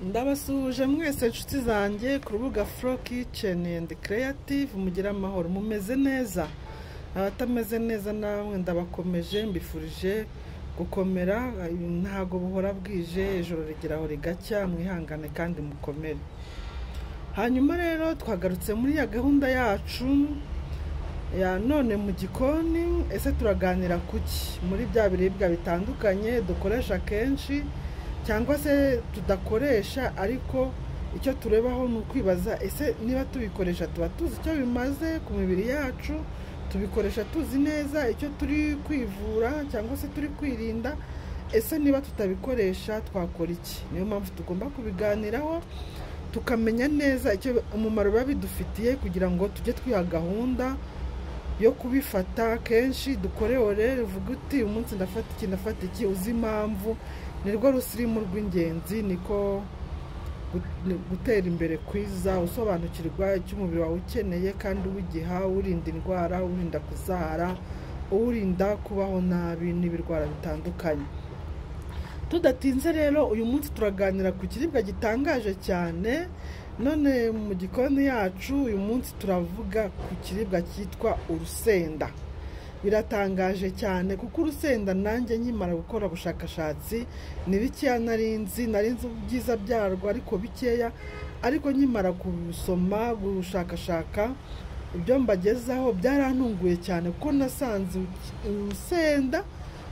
Ndabasuhuje mwese inshuti zanjye ku rubuga Flow Kitchen and Creative. mugira amahoro, mumeze neza. Abatameze neza namwe ndabakomeje, mbifurije gukomera. Ntago buhora bwije, ijoro rigeraho rigacya, mwihangane kandi mukomere. Hanyuma rero twagarutse muri ya gahunda yacu ya none mu gikoni. Ese turaganira kuki muri bya biribwa bitandukanye dukoresha kenshi cyangwa se tudakoresha, ariko icyo turebaho ni ukwibaza ese niba tubikoresha tuba tuzi icyo bimaze ku mibiri yacu, tubikoresha tuzi neza icyo turi kwivura cyangwa se turi kwirinda. Ese niba tutabikoresha twakora iki? Niyo mpamvu tugomba kubiganiraho tukamenya neza icyo umumaro biba bidufitiye, kugira ngo tujye twiha gahunda yo kubifata kenshi. Dukore orere, uvuga uti umunsi ndafata iki, uzi impamvu. Nirwo rusirimu rw'ingenzi, niko gutera imbere kwiza, usobanukirwa icyo umubiri wawe ukeneye kandi uwigiha, urinda indwara, urinda kuzahara, urinda kubaho nabi n'ibirwara bitandukanye. Tudatinze rero, uyu munsi turaganira ku kiribwa gitangaje cyane. None mu gikoni yacu uyu munsi turavuga ku kiribwa cyitwa urusenda. Biratangaje cyane kuko urusenda nanjye nkimara gukora ubushakashatsi ni bikeya narinzi ubyiza byarwo ariko bikeya, ariko nkimara kubisoma gushakashaka ibyo mbagezaho byarantunguye cyane, kuko nasanze urusenda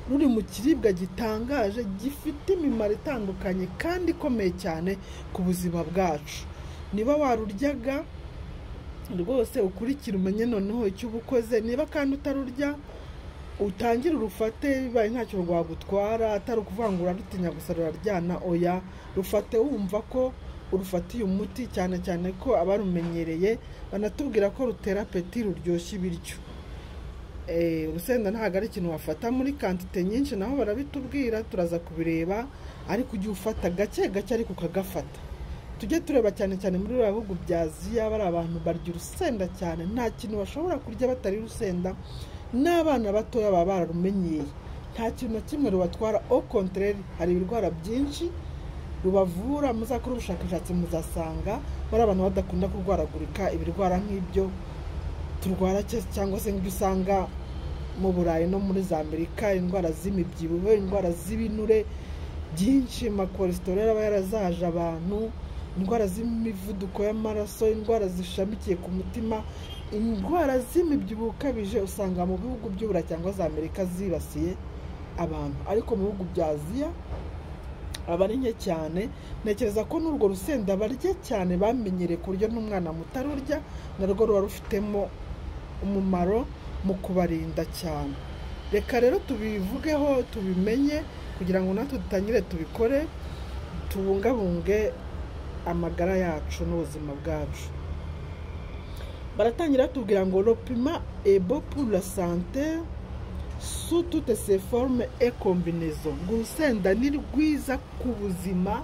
ruri mu kiribwa gitangaje gifite imimaro itandukanye kandi ikomeye cyane ku buzima bwacu. Niba waruryaga rwose ukurikira umenye noneho icyo ubukoze. Niba kandi utarurya utangire urufate, bibaye ntacyo rwagutwara, atari ukuvangura rutinya gusa ruraryana. Oya, rufate wumva ko urufatiye umuti, cyane cyane ko abarumenyereye banatubwira ko rutera apeti, ruryoshya ibiryo. Urusenda ntabwo ari ikintu wafata muri kantite nyinshi, naho barabitubwira, turaza kubireba, ariko ujye ufata gake gake ariko ukagafata. Tujye tureba cyane cyane muri bihugu bya Aziya, bari abantu barya urusenda cyane, nta kintu bashobora kurya batari urusenda. N'abana batoya baba bararumenyeye, nta kintu na kimwe rubatwara. Au contraire, hari ibirwara byinshi rubavura. Muzakora ubushakashatsi muzasanga bari abantu badakunda kurwaragurika ibirwara nk'ibyo turwara cyangwa se nk'ibyo usanga mu Burayi no muri za Amerika, indwara z'imibyibuho, indwara z'ibinure byinshi, amakolesterol aba yarazaje abantu, indwara z'imivuduko y'amaraso, indwara zishamikiye ku mutima, indwara z'imibyibuho ukabije usanga mu bihugu by'Uburayi cyangwa za Amerika zibasiye abantu, ariko mu bihugu bya Aziya aba ari nke cyane. Ntekereza ko n'urwo rusenda barya cyane, bamenyereye ku buryo n'umwana mutarurya narwo ruba rufitemo umumaro mu kubarinda cyane. Reka rero tubivugeho tubimenye, kugira ngo natwe dutangire tubikore, tubungabunge amagara yacu n'ubuzima bwacu. Baratangira tubwira ngo le piment est bon pour la santé sous toutes ses formes et combinaisons. Urusenda ni rwiza ku buzima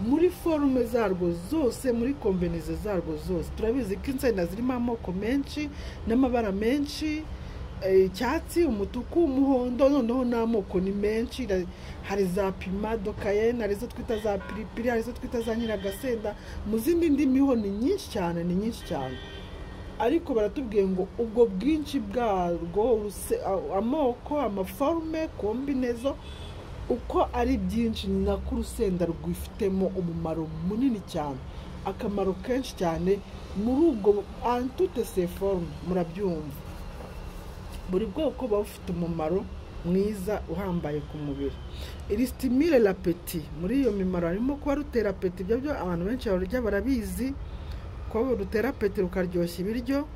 muri forme zarwo zose, muri combinaison zarwo zose. Turabizi ko insenda zirimo amoko menshi n'amabara menshi, icyatsi, umutuku, umuhondo, noneho n'amoko ni menshi. Hari za piment de cayenne, hari zo twita za piripiri, hari zo twita za nyiragasenda, mu zindi ndimi ho ni nyinshi cyane. Ariko baratubwiye ngo ubwo bwinshi bwarwo, amoko, amaforme, kombinezo, uko ari byinshi, ni nako urusenda rwifitemo umumaro munini cyane, akamaro kenshi cyane muri ubwo en toutes ses formes. Murabyumva, buri bwoko buba bufite umumaro mwiza uhambaye ku mubiri. Il stimule l'appétit. Muri iyo mimaro harimo kuba rutera apeti. Ibyo byo abantu benshi barurya barabizi ko rutera apeti, rukaryoshya ibiryo.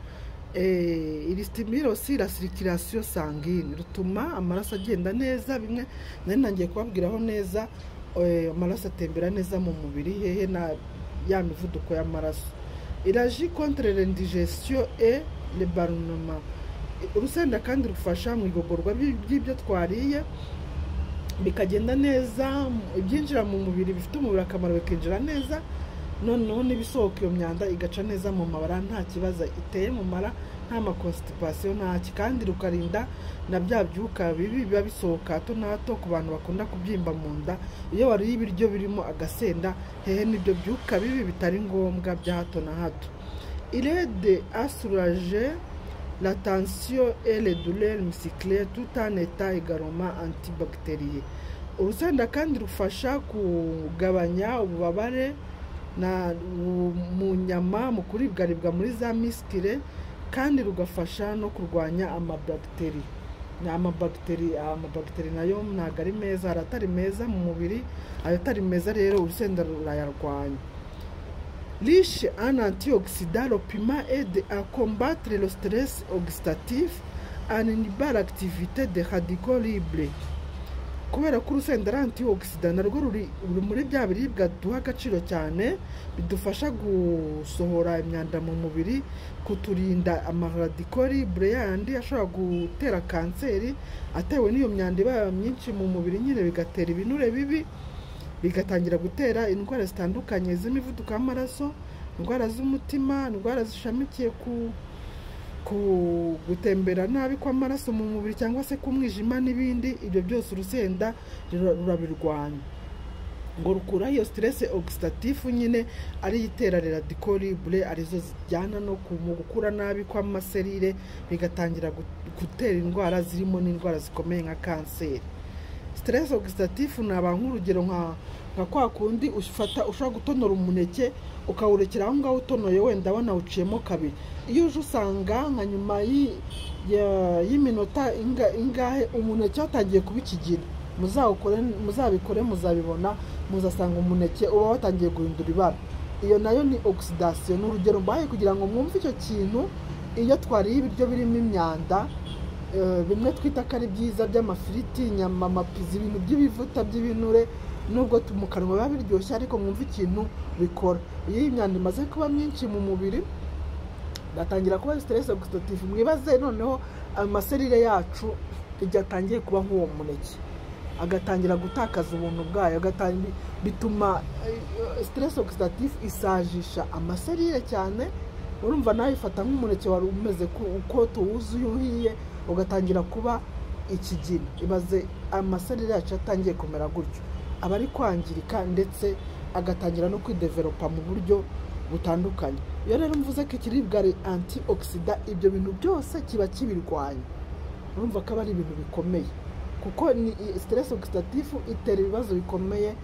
Il stimule aussi la circulation sanguine. Rutuma amaraso agenda neza. Bimwe nari nangiye kubabwiraho neza, amaraso atembera neza mu mubiri, hehe na ya mivuduko y'amaraso. Il agit contre l'indigestion et le ballonnement. Urusenda kandi rufasha mu igogorwa by'ibyo twariye, bikagenda neza, ibyinjira mu mubiri bifite umubiri akamaro bikinjira neza, noneho n'ibisohoka iyo myanda igaca neza mu mabara, nta kibazo iteye mu mara, nta constipation ntaki, kandi rukarinda na bya byuka bibi biba bisohoka hato na hato ku bantu bakunda kubyimba mu nda iyo wariye ibiryo birimo agasenda, hehe n'ibyo byuka bibi bitari ngombwa bya hato na hato. Il aide à soulager la tension et les douleurs musculaires tout en étant également antibactérien. Urusenda kandi rufasha kugabanya ububabare mu nyama, mu kuribwaribwa muri za miskire, kandi rugafasha no kurwanya amabacteri. Amabacteri nayo ntabwo ari meza, aratari meza mu mubiri, aratari meza rero urusenda rurayarwanya. Riche en antioxydants, le piment aide à combattre le stress oxydatif en inhibant l'activité des radicaux libres. Kubera ko urusenda ari antioxydant, narwo ruri muri bya biribwa duha agaciro cyane, bidufasha gusohora imyanda mu mubiri, kuturinda amaradicaux libres yandi ashobora gutera kanseri atewe n'iyo myanda iba myinshi mu mubiri, nyine bigatera ibinure bibi, bigatangira gutera indwara zitandukanye z'imivuduko y'amaraso, indwara z'umutima, indwara zishamikiye ku gutembera nabi kw'amaraso mu mubiri cyangwa se kumwijima n'ibindi. Ibyo byose urusenda rurabirwanya, ngo rukura iyo stress oxydatif nyine ari itera radicaux libres, arizo zijyana no mu gukura nabi kw'amaserire, bigatangira gutera indwara zirimo n'indwara zikomeye nka kanseri. Stress oxydatif naba nk'urugero nka kwa kundi ushobora gutonora umuneke ukawurekera aho ngaho utonoye wenda wanawuciyemo kabiri, iyo uje usanga nka nyuma y'iminota ingahe umuneke watangiye kuba ikigina, muzabikore muzabibona, muzasanga umuneke uba watangiye guhindura ibara. Iyo nayo ni oxidation. N'urugero mbaye kugira ngo mwumve icyo kintu, iyo twariye ibiryo birimo imyanda, bimwe twita ko ari byiza by'amafiriti, inyama, amapizi, ibintu by'ibivuta by'ibinure, nubwo mu kanwa biba biryoshye ariko mwumve ikintu bikora. Iyo imyanda imaze kuba myinshi mu mubiri, gatangira kuba stress oxydative. Mwibaze noneho amaserire yacu igihe atangiye kuba nk'uwo muneke, agatangira gutakaza ubuntu bwayo, bituma stress oxydative isajisha amaserire cyane. Urumva nawe ifata nk'umuneke wari umeze uko tuwuzuye uhiye, ugatangira kuba ikigina. Ibaze amaserire yacu atangiye kumera gutyo, aba ari kwangirika ndetse agatangira no kwidevelopa mu buryo butandukanye. Iyo rero mvuze ko ikiribwa ari antioxidant, ibyo bintu byose kiba kibirwanya. Urumva ko aba ari ibintu bikomeye, kuko ni stress oxydatif itera ibibazo bikomeye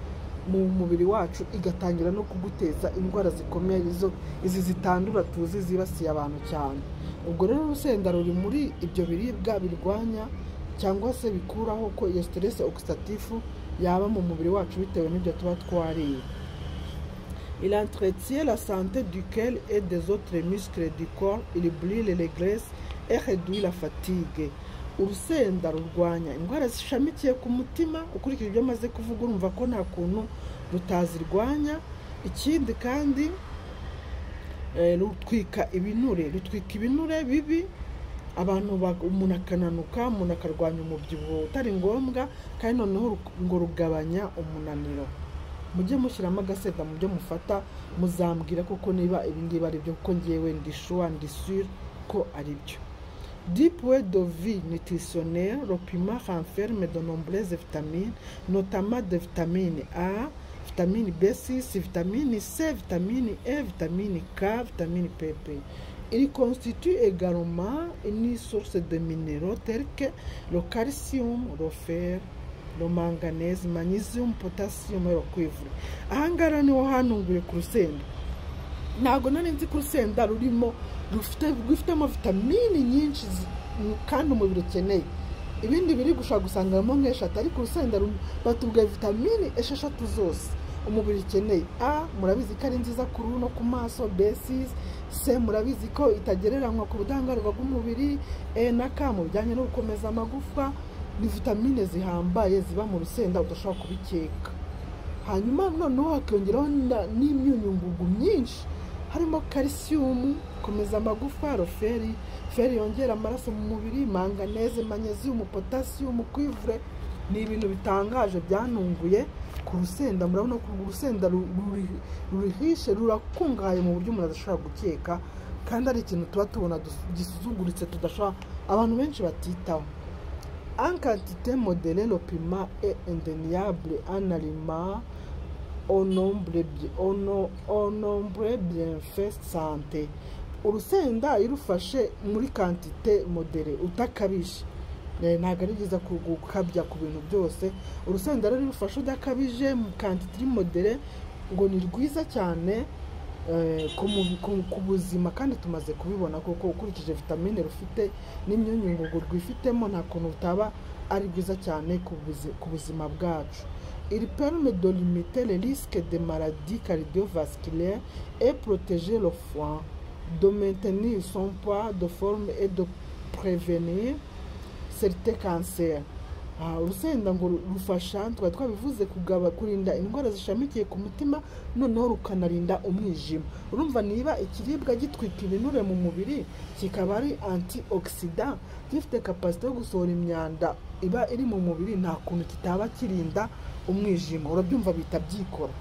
mu mubiri wacu, igatangira no kuguteza indwara zikomeye, izi zitandura tuzi zibasiye abantu cyane. Ubwo rero urusenda ruri muri ibyo biribwa birwanya cyangwa se bikuraho ko iyo stress oxydatif yaba mu mubiri wacu bitewe n'ibyo tuba twariye. Il entretient la santé du cœur et des autres muscles du corps, il brûle les graisses et réduit la fatigue. Urusenda rurwanya indwara zishamikiye ku mutima. Ukurikije ibyo maze kuvuga urumva ko nta kuntu rutazirwanya. Ikindi kandi rutwika ibinure bibi, umuntu akananuka, umuntu akarwanya umubyibuho utari ngombwa, kandi noneho ngo rugabanya umunaniro. Mujye mushyiramo agasenda mu byo mufata, muzambwira koko niba ibingibi ari byo, kuko ngewe ndi sûr ko ari byo. Du point de vue nutritionnel, le piment renferme de nombreuses vitamines, notamment de vitamine A, vitamine B6, vitamine C, vitamine E, vitamine K, vitamine PP. Il constitue également une source de minéraux tels que le calcium, le fer, le manganèse, magnesium, potassium et le cuivre. Ahangara niho hanunguye ku rusenda. Ntabwo nari nzi ko urusenda rufitemo vitamini nyinshi kandi umubiri ukeneye. Ibindi biri gushaka gusangamo nk'eshatu, ariko urusenda batubwiye vitamini esheshatu zose umubiri ukeneye. A, murabizi ko ari nziza ku ruhu no ku maso. B6, C, murabizi ko itagereranywa ku budahangarwa bw'umubiri. E na K, mu bijyanye no gukomeza amagufa. Ni vitamine zihambaye ziba mu rusenda udashobora kubikeka. Hanyuma noneho hakongeraho n'imyunyungugu myinshi, harimo calcium, komeza amagufa, feri yongera amaraso mu mubiri, manganese, magnesium, potassium, cuivre. Ni ibintu bitangaje byanunguye ku rusenda. Murabona ko urusenda rurihishe, rurakungahaye mu buryo umuntu adashobora gukeka kandi ari ikintu tuba tubona gisuzuguritse tudashobora abantu benshi batitaho. En quantité modérée, le piment est indéniable en aliment au nombre bienfait santé. Urusenda iyo urufashe muri quantité modérée utakabije, ntabwo ari byiza gukabya ku bintu byose. Urusenda rero rufashe udakabije mu quantité modérée ngo ni rwiza cyane ku buzima, kandi tumaze kubibona kuko ukurikije vitamine rufite n'imyunyungugu rwifitemo nta kuntu rutaba ari rwiza cyane ku buzima bwacu. Il permet de limiter les risques de maladies cardiovasculaires et protéger le foie, de maintenir son poids de forme et de prévenir certains cancers. Urusenda ngo rufasha twabivuze kurinda indwara zishamikiye ku mutima, noneho rukanarinda umwijima. Urumva niba ikiribwa gitwika ibinure mu mubiri kikaba ari antioxidant, gifite capacity yo gusohora imyanda iba iri mu mubiri, nta kuntu kitaba kirinda umwijima. Urabyumva bita byikora.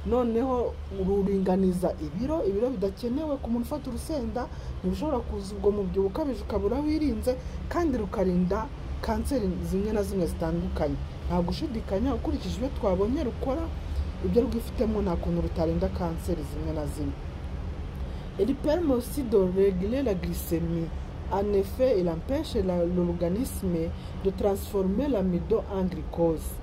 Noneho ururinganiza ibiro bidakenewe ku muntu ufata urusenda, ntibishobora kuza ubwo mu byo ukabije ukabura wirinze, kandi rukarinda kanseri zimwe na zimwe zitandukanye. Nta gushidikanya ukurikije ibyo twabonye rukora, ibyo rwifitemo nta kuntu rutarinda kanseri zimwe na zimwe. Il permet aussi de réguler la glycémie. En effet, il empêche l'organisme de transformer l'amidon en glucose.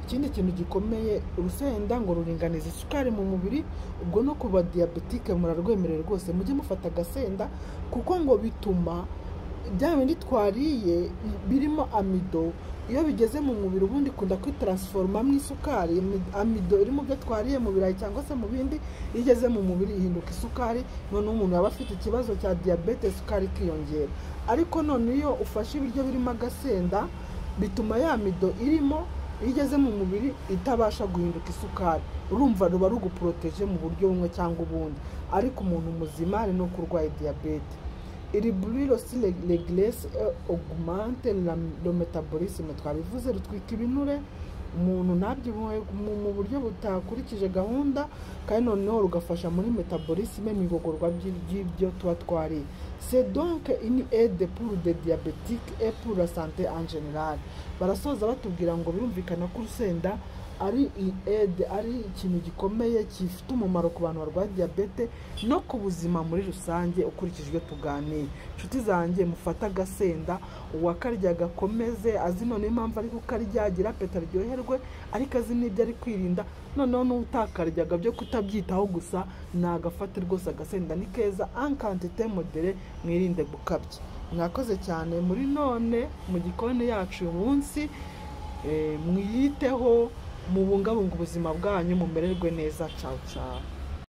Ikindi kintu gikomeye, urusenda ngo ruringaniza isukari mu mubiri. Ubwo no kuba diabetike murarwemerera rwose mujye mufata agasenda, kuko ngo bituma bya bindi twariye birimo amido, iyo bigeze mu mubiri ubundi kunda kwitransforma mu isukari. Amido iri mu byo twariye mu birayi cyangwa se mu bindi, igeze mu mubiri ihinduka isukari, none umuntu yaba afite ikibazo cya diabetes, isukari ikiyongera. Ariko none iyo ufashe ibiryo birimo agasenda, bituma ya amido irimo igeze mu mubiri itabasha guhinduka isukari. Urumva ruba ruguproteje mu buryo bumwe cyangwa ubundi. Ariko umuntu muzima ari no kurwaye diabete. Il brûle aussi les graisses et augmente le métabolisme. Twabivuze rutwika ibinure, umuntu ntabyibuhe mu buryo butakurikije gahunda, kandi noneho rugafasha muri métabolisme n'igogorwa by'ibyo tuba twariye. C'est donc une aide pour des diabétiques et pour la santé en général. Barasoza batubwira ngo birumvikana ko urusenda ari aide, ari ikintu gikomeye gifite umumaro ku bantu barwaye diabete no ku buzima muri rusange. Ukurikije ibyo tuganiye, inshuti zanjye, mufata agasenda, uwakarya gakomeze azi none impamvu ari kukarya, agira apeta aryoherwe, ariko azi n'ibyo ari kwirinda. Noneho n'utakaryaga byo kutabyitaho gusa, nagafate rwose agasenda ni keza. En quantité modérée, mwirinde gukabya. Mwakoze cyane muri none mu gikoni yacu uyu munsi. Mwiyiteho, mubungabunga ubuzima bwanyu, mumererwe neza. Ciao ciao.